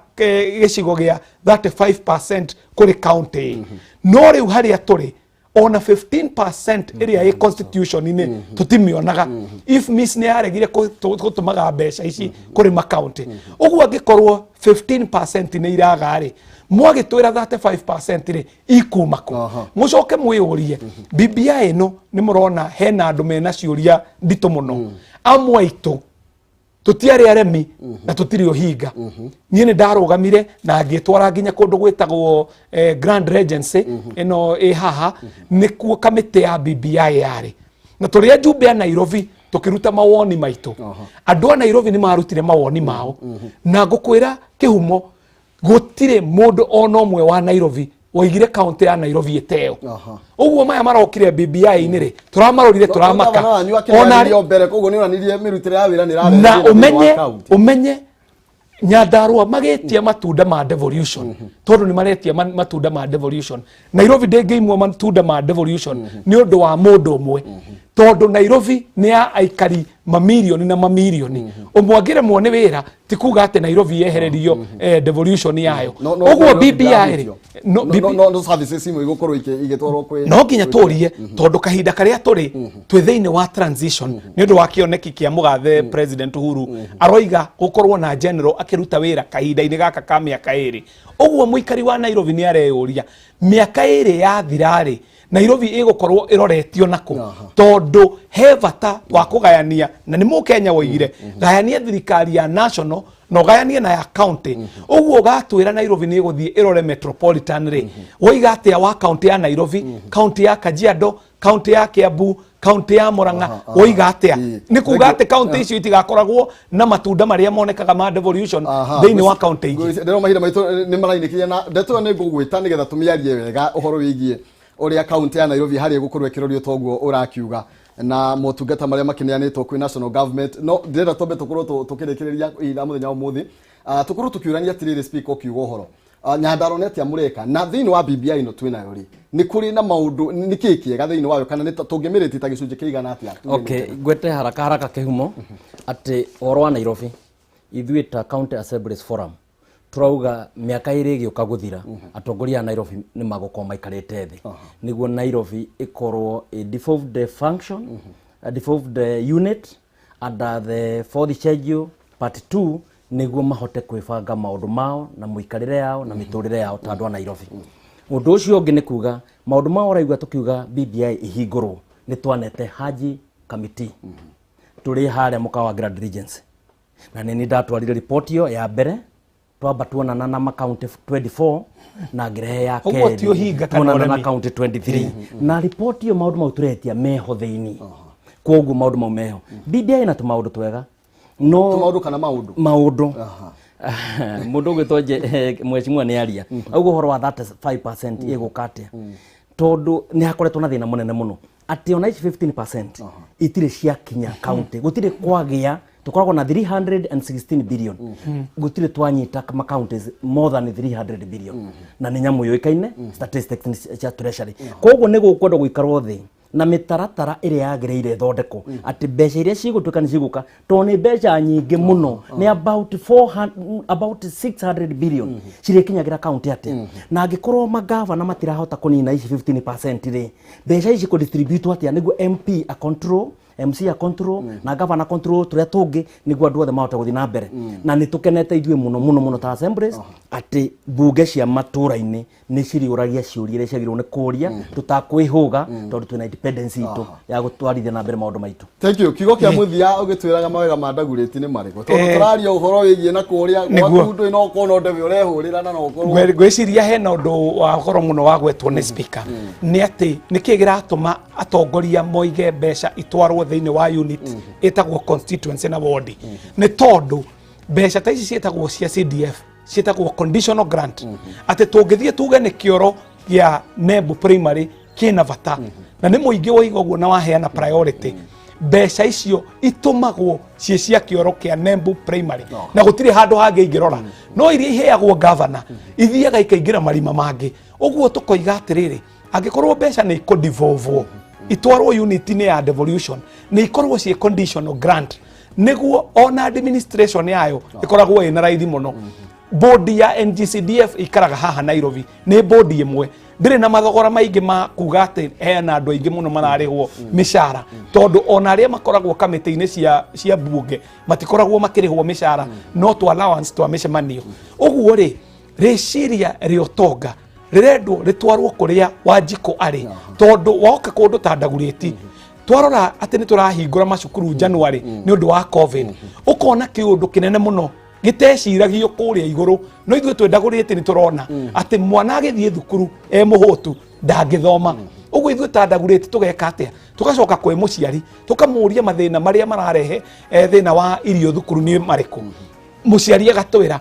gicigo gia 35% kuri county no riu haria turi ona 15% iria i constitution ine tutimionaga if miss ni aregire gutumaga mbeca ici kuri ma county uguo angikorwo 15% ni iragari mwagitwira 35% ri ikumako mucoke mwiyurie BBI no ni murona hena andu mena ciuria ndito muno amwe itu tutiari aremi na tutiri uhinga nie ni ndarugamire na ngitwara nginya kundu gwitagwo Grand Regency ino haha nikuo kamite ya BBI yari na turia njumbe ya Nairobi tukiruta mawoni maitu andu a Nairobi ni marutire mawoni mao na ngukwira Kihumo gutire mundu ono mwe wa Nairobi waigire county ya Nairobi eteo uguo maya marokire BBI inire turamarorire turamaka
ona rio mbere koguo ni uranirie mirutire ya wira ni rare
na umenye Nyandarua magetia matunda ma devolution tondu ni maretia matunda ma devolution Nairobi ndengeimwo matunda ma devolution ni undu wa mundu umwe tondu Nairobi ni ya aikari mamilioni na mamilioni umwagire mwone wira tikuga ate Nairobi yehererio devolution yayo uguo BBI
no services imwe igukorwo igitwarwo kwi
no nginya turie tondu kahinda karia turi twi thiini wa transition ni undu wa kioneki kia mugathe president Uhuru aroiga gukorwo na general akiruta wira kahinda-ini gaka ka miaka iri uguo muikari wa Nairobi ni areyuria miaka iri ya thirari Nairobi igukorwo iroretio nako tondu he bata wa kugayania na ni mukenya woigire gayania thirikari ya national no gayanie na ya county uguo gatwira Nairobi ni guthie irore metropolitan ri woiga atia wa county ya Nairobi county ya Kajiado county ya Kiambu county ya Murang'a woiga atia ni kuga ati county icio itigakoragwo na matunda maria monekaga ma devolution thiini wa county igi
ndero mahinda maitu ni marainikiria na ndeto ni ngugwita nigetha tumiarie wega uhoro wigie uria county ya Nairobi hari gukorwo ikirorio toguo urakiuga na motungata maria makineanitwo kwi national government no ndira tombe tukorwo tukirikiria ira muthenya umuthi tukorwo tukiurania atiriri speaker ukiuga uhoro Nyandarua netia mureka na thiini wa BBI no twinayo ri ni kuri na maundu ni kikiega thiini wayo kana ni tungimiriti ta gicunje kiigana atia
okay gwete haraka Kihumo ati oro wa Nairobi ithuĩ ta county assemblies forum turauga miaka iri igiuka guthira atongoria a Nairobi ni magukoma maikarite thi niguo Nairobi ikorwo a devolved function a devolved unit under the 4th schedule part 2 niguo mahote kwibanga maundu mao na muikarire yao na miturire yao ta andu a Nairobi undu ucio ungi ni kuga maundu mao raigua tukiuga BBI ihingurwo ni twanete Haji committee turi haria mukawa Grand Regency na ni ndatwarire report yo ya mbere twamba tuonana na ma county 24 na ngirehe ya keri tuonana na county 23 na report yo maundu mau turetia meho thiini koguo maundu mau meho BBI na tumaundu twega no
maundu kana
maundu mundu gwitoje mweshimwa ni aria augo horo wa 35% igukate tondu ni hakoretwo na thina munene muno ati ona 15% itire cia kinya county gutire kwagia tukoragwo na 316 billion gutire twanyita ma counties more than 300 billion na ni nyamu yoikaine statistics cia treasury koguo ni gukwenda guikarwo thi na mitaratara iri yagireire thondeko ati mbeca iria cigutuika ni ciguka to ni mbeca nyingi muno ni about 600 billion cirikinyagira county ati na angikorwo magavana matirahota kunina ici 15% ri mbeca ici ku distribute atia niguo MP a control MC a control na governor control turia tungi niguo andu othe mahota guthi na mbere na nitukenete ithue muno ta assemblies ati mbunge cia matura-ini ni ciriuragia ciuria iria ciagirwo ni kuria tutakwihuga tondu twina independence itu ya gutwarithia na mbere maundu maitu.
Thank you. Kigo kia muthia ugitwiraga mawega ma Ndagurĩti ni mariko tondu turaria uhoro wigie na kuria gwaku ndu ino kono ndewe urehurira na no ukorwo
gwiciria hena undu wa goro muno wa gwetwo ni speaker ni ati niki giratuma atongoria moige mbeca itwarwo thiini wa unit itagwo constituency na ward ni tondu mbeca ta ici cietagwo cia CDF cietagwo conditional grant ati tungithie tuge ni kioro gia Nembu primary kina vata na ni muingi woiga guo na waheana priority mbeca icio itumagwo cie cia kioro kia Nembu primary na gutiri handu hangi ingirora no iria iheagwo governor ithiaga ikaingira marima mangi uguo tukoiga atiriri angikorwo mbeca ni ikodevolvwo itwarwo unit ni ya devolution ni ikorwo cie conditional grant niguo ona administration yayo ikoragwo ina raithi muno. Bodi ya NGCDF ikaraga haha Nairobi ni bodi imwe ndire na mathogora maingi ma kuga ati hena andu aingi muno mararihwo mishara tondu ona aria makoragwo kamiti-ini cia bunge matikoragwo makirihwo mishara no to allowance to mishemanio uguo ri riciria riotonga rirendwo ritwarwo kuria Wanjiko ari tondu woka kundu ta Ndagurĩti twarora ati ni turahingura macukuru January ni undu wa covid ukona kiundu kinene muno giteciragio kuria iguru no ithuĩ twĩ Ndagurĩti ni turona ati mwana agithie thukuru muhutu ndangithoma uguo ithuĩ ta Ndagurĩti tugeka atia tugacoka kwe muciari tukamuria mathina maria mararehe thina wa irio thukuru ni mariku muciari agatwira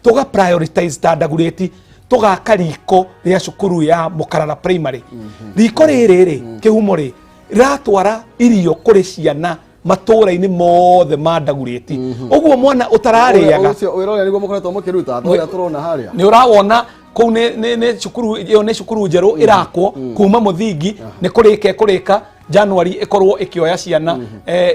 tuga prioritize ta Ndagurĩti tugaka riko ria cukuru ya Mukarara primary riko riri Kihumo ri ratwara irio kuri ciana matura-ini mothe ma Ndagurĩti uguo mwana utarariaga
wirore niguo mukoretwo mukiruta thoya turona haria
ni urawona kou ni cukuru iyo ni cukuru njeru irakwo kuma muthingi ni kurika January ikorwo ikioya ciana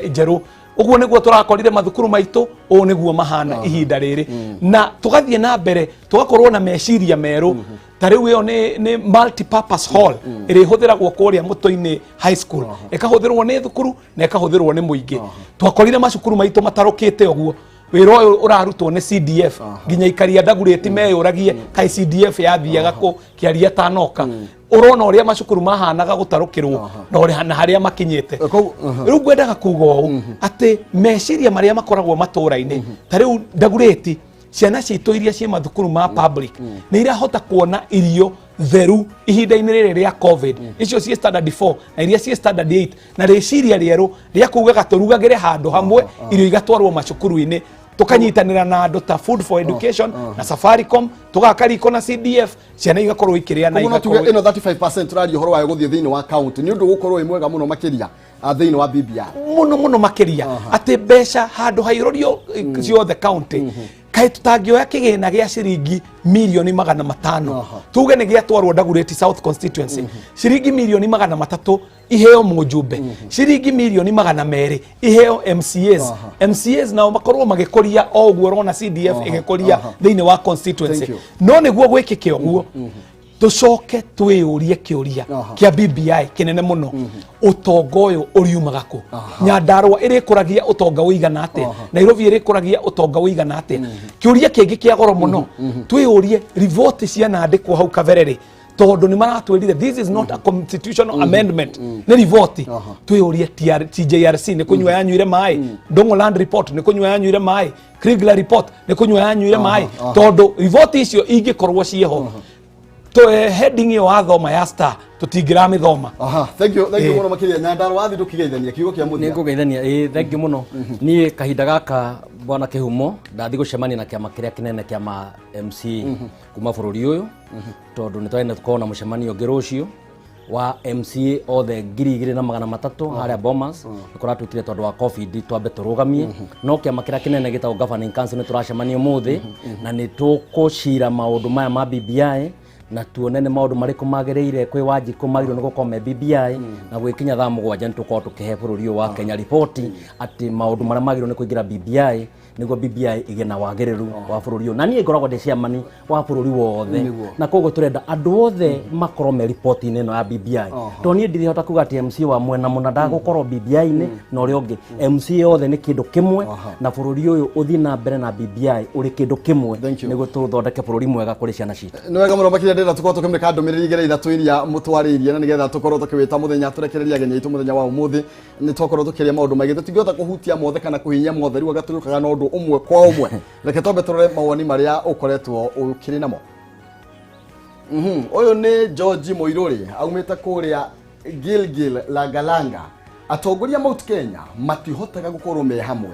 njeru uguo niguo turakorire mathukuru maitu o niguo mahana ihinda riri na tugathie na mbere tugakorwo na meciria meru tariu iyo ni multi purpose hall iri huthiragwo kuria Muto-ini high school ikahuthirwo ni thukuru na ikahuthirwo ni muingi twakorire macukuru maitu matarukite uguo wira uyu urarutwo ni CDF nginya ikaria Ndagurĩti meyuragie kai CDF yathiaga ku kiaria tanoka urona uria macukuru mahanaga gutarukirwo na uri hana haria makinyite riu ngwendaga kuga uu ati meciria maria makoragwo matura-ini tariu Ndagurĩti ciana citu iria cie mathukuru ma public ni irahota kuona irio theru ihinda-ini riri ria covid icio cie standard 4 na iria cie standard 8 na riciria rieru ria kugaga turugagire handu hamwe irio igatwarwo macukuru-ini tukanyitanira na andu ta Food for Education na Safaricom tugaka riko na CDF ciana igakorwo ikiria na
igakorwo ino 35% turario horo wayo guthie thiini wa county ni undu gukorwo imwega muno makiria thiini wa BBI
muno makiria ati mbeca handu hairorio ciothe county kai tutangioya kigina gia ciringi milioni 500 tuge ni giatwarwo Ndagurĩti South constituency ciringi milioni 300 iheo mujumbe ciringi milioni 200 iheo MCAs nao makorwo magikoria o guo rona CDF igikoria thiini wa constituency no niguo gwikike uguo tucoke twiyurie kiuria kia BBI kinene muno utonga uyu uriumaga ku Nyandarua irikuragia utonga uigana atia Nairobi irikuragia utonga uigana atia kiuria kingi kia goro muno twiyurie report cia nandikwo hau kavereri tondu ni maratwirire this is not a constitutional amendment ni report twiyurie TJRC ni kunywa yanyuire mai Dongo Land report ni kunywa yanyuire mai Kriegler report ni kunywa yanyuire mai tondu report icio ingikorwo cieho to heading yo athoma ya star tutingira mithoma
thank you muno makiria Nyandarua wathi tukigeithania kiugo kia muthia
nikugeithania thank you muno ni kahinda gaka bwana Kihumo ndathi gucemania na kiama kiria kinene kia ma MC kuma bururi uyu tondu ni twene tukona mucemanio ngirucio wa MCA othe 2,300 haria Bomas ikuratutire tondu wa covid twambe turugamie no kiama kiria kinene gitagwo governing council ni turacemania muthi na ni tukucira maundu maya ma BBI na tuone nĩ maũndũ marĩkũ magĩrĩire kwĩ Wanjikũ magĩrĩirwo nĩ gũkorwo me BBI na gwĩkinya thaa mũgwanja nĩ tũkorwo tũkĩhe bũrũri ũyũ wa Kenya riboti atĩ maũndũ marĩa magĩrĩirwo nĩ kũingĩra BBI nĩguo BBI ĩgĩe na wagĩrĩru wa bũrũri ũyũ. Na niĩ ngoragwo ndĩ ciamani wa bũrũri wothe na koguo tũrenda andũ othe makorwo me riboti-inĩ ĩno ya BBI. To niĩ ndirihota kuga atĩ MC wa mwena mũna ndagũkorwo BBI-inĩ na ũrĩa ũngĩ. MC othe nĩ kĩndũ kĩmwe na bũrũri ũyũ ũthiĩ na mbere na BBI ũrĩ kĩndũ kĩmwe nĩguo tũthondeke bũrũri mwega kũrĩ ciana citũ.
Nĩ wega mũno makĩria ndĩrenda tũkorwo tũkĩmĩka ndũmĩrĩri igĩrĩ ithatũ iria mũtwarĩirie na nĩgetha tũkorwo tũkĩwĩta mũthenya tũrekereria ageni aitũ mũthenya wa ũmũthĩ nĩ twakorwo tũkĩria maũndũ maingĩ tũtingĩhota kũhutia mothe kana kũhinyia mothe rĩu agatũrũkaga na ũndũ ũmwe kwa ũmwe. Reke twambe tũrore mawoni marĩa ũkoretwo ũkĩrĩ namo. Ũyũ nĩ George Mũirũrĩ aumĩte kũrĩa Gilgil Langalanga. Atongoria Mount Kenya matihotaga gũkorwo me hamwe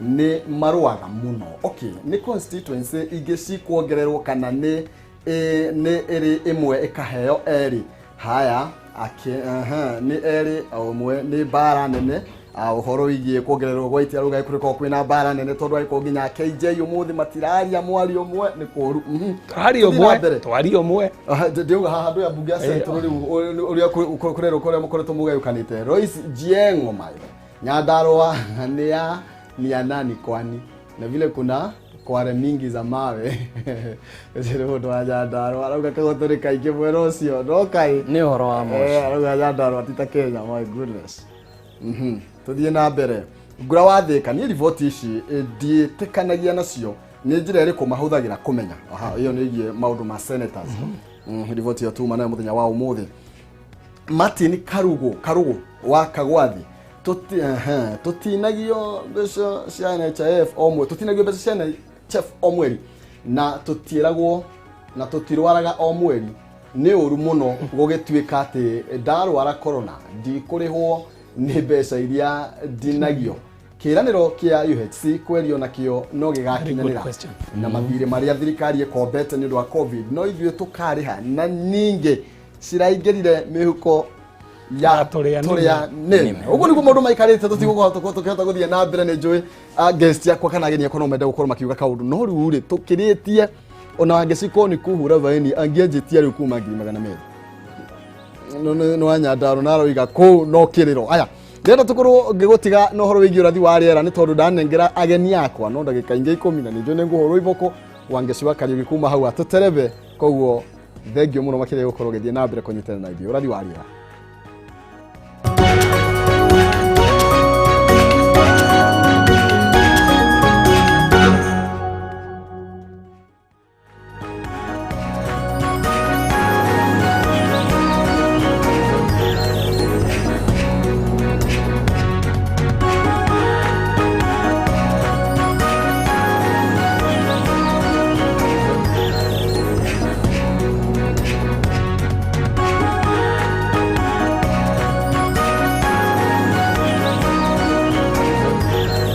nĩ marũaga mũno. Okay, nĩ constituency ingĩ cikuongererwo kana nĩ ĩrĩ ĩmwe ĩkaheo erĩ. Haya nĩ erĩ ũmwe nĩ mbara nene ũhoro wĩgiĩ kuongererwo gwa itia rũgai kũrĩ kwĩna mbara nene tondũ ariko nginya KJ ũmũthĩ matiraria mwario ũmwe nĩ kũru
twario ũmwe
ndiuga haha andũ ya bunge ya Central ũrĩa kũrerwo kũrĩa mũkoretwo mũgayũkanĩte Royce Jieng'o Maina Nyandarua ni ya nani kwani na vile kuna kware mingi za mawe zile ndo Nyandarua arauga kagotori kaingĩ mwero ũcio no kai
nĩ ũhoro wa moci
arauga Nyandarua tita Kenya my goodness. Tuthie na mbere ngura wathĩka niĩ riboti ici ndiĩtĩkanagia nacio nĩ njĩra ĩrĩkũ mahũthagĩra kũmenya iyo nĩ ĩgiĩ maũndũ ma senators. Riboti ya tuma nayo mũthenya wa ũmũthĩ. Martin Karugu wa Kagwathi tutinagio mbeca cia NHIF omwe tutinagio mbeca cia NHIF omweri na tutiĩragwo na tutirwaraga omweri nĩ ũru mũno gũgĩtuĩka atĩ ndarwara corona ndikũrĩhwo nĩ mbeca iria ndinagio. Kĩranĩro kĩa UHC kwerio nakĩo no gĩgakinyanĩra na mathirĩ marĩa thirikari ĩkombete nĩ ũndũ wa COVID no ithuĩ tũkarĩha na ningĩ ciraingĩrire mĩhuko ya tũrĩa nene. Ũguo nĩguo maũndũ maikarĩte tũkĩhota gũthiĩ na mbere. Nĩ njũĩ guest yakwa kana ageni akwa no mende gũkorwo makiuga kaũndũ no rĩu rĩ tũkĩrĩtie ona wangĩcikwo nĩ kuhura vaini angĩanjĩtia rĩu kuma 200 no Nyandarua na aroiga kũu no kĩrĩro. Aya ndĩrenda tũkorwo ngĩgũtiga no horo wĩgiĩ ũrathi wa rĩera nĩ tondũ ndanengera ageni akwa no ndagĩka ingĩ 10 na nĩnjũĩ nĩ ngũhũrwo iboko wangĩciwa Kariuki kuma hau atũterebe. Koguo thengio mũno makĩria gũkorwo gĩthiĩ na mbere kũnyitana na ithuĩ ũrathi wa rĩera.